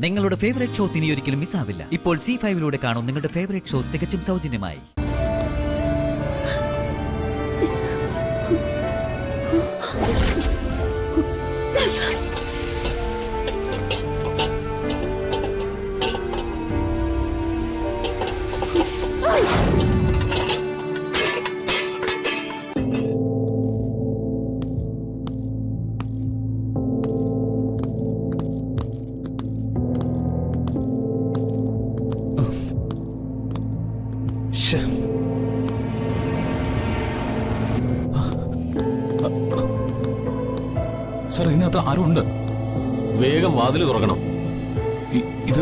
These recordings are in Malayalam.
നിങ്ങളുടെ ഫേവറേറ്റ് ഷോസ് ഇനി ഒരിക്കലും മിസ്സാവില്ല. ഇപ്പോൾ C5 കാണും നിങ്ങളുടെ ഫേവറേറ്റ് ഷോസ് തികച്ചും സൗജന്യമായി. സാർ, ഇതിനകത്ത് ആരും ഉണ്ട്. വേഗം വാതിൽ തുറക്കണം. ഇത്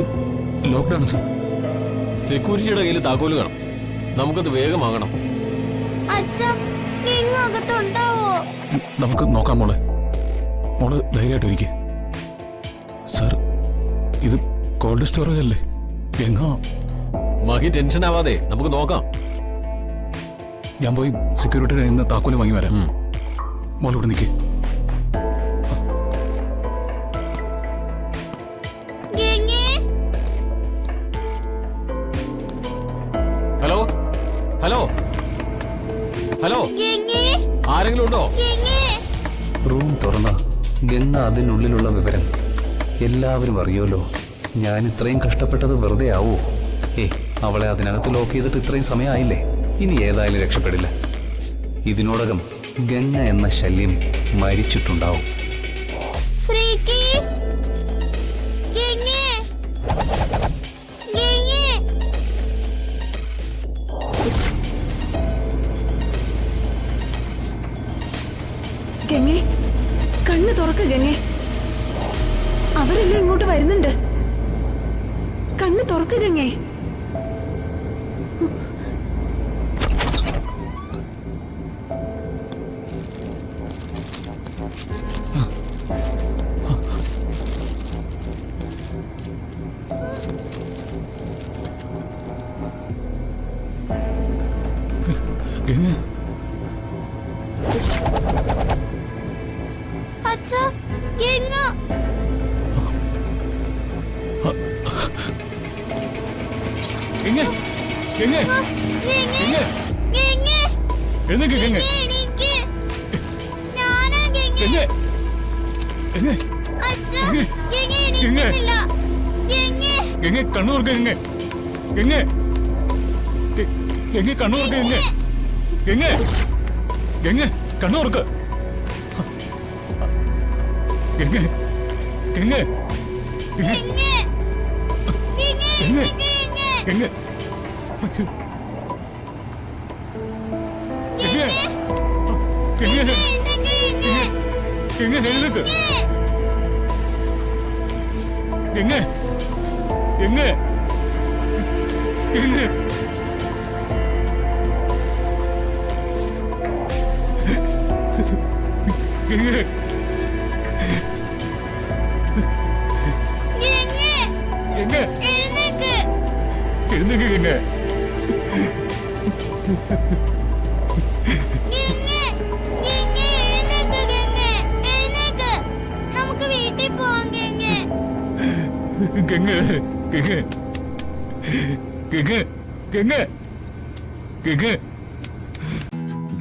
ലോക്ക്ഡൌൺ സാർ. സെക്യൂരിറ്റിയുടെ കയ്യിൽ താക്കോല് കാണും. നമുക്കത് വേഗം വാങ്ങണം. നമുക്ക് നോക്കാം മോളെ. മോള് ധൈര്യമായിട്ട് ഇരിക്കെ. സാർ, ഇത് കോൾഡ് സ്റ്റോറേജ് അല്ലേ? എങ്ങാ മഹി ടെൻഷൻ ആവാതെ നമുക്ക് നോക്കാം. ഞാൻ പോയി സെക്യൂരിറ്റിയുടെ നിന്ന് താക്കോല് വാങ്ങി വരാം. മോളിവിടെ നിൽക്കേ. ഹലോ ഹലോ ഹലോ, ആരെങ്കിലും ഉണ്ടോ? റൂം തുറന്ന ഗംഗ അതിനുള്ളിലുള്ള വിവരം എല്ലാവരും അറിയുമല്ലോ. ഞാൻ ഇത്രയും കഷ്ടപ്പെട്ടത് വെറുതെ ആവോ? അവളെ അതിനകത്ത് ലോക്ക് ചെയ്തിട്ട് ഇത്രയും സമയമായില്ലേ. ഇനി ഏതായാലും രക്ഷപ്പെടില്ല. ഇതിനോടകം ഗംഗ എന്ന ശല്യം മരിച്ചിട്ടുണ്ടാവും. ഗംഗേ, കണ്ണ് തുറക്ക് ഗംഗേ. അവരെല്ലാം ഇങ്ങോട്ട് വരുന്നുണ്ട്. കണ്ണ് തുറക്ക് ഗംഗേ. ഗംഗ, കണ്ണൂർക്ക് കണ്ണൂർക്ക്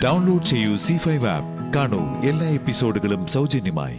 ഡൗൺലോഡ് ചെയ്യൂ C5 ആപ്പ്. കാണൂ എല്ലാ എപ്പിസോഡുകളും സൗജന്യമായി.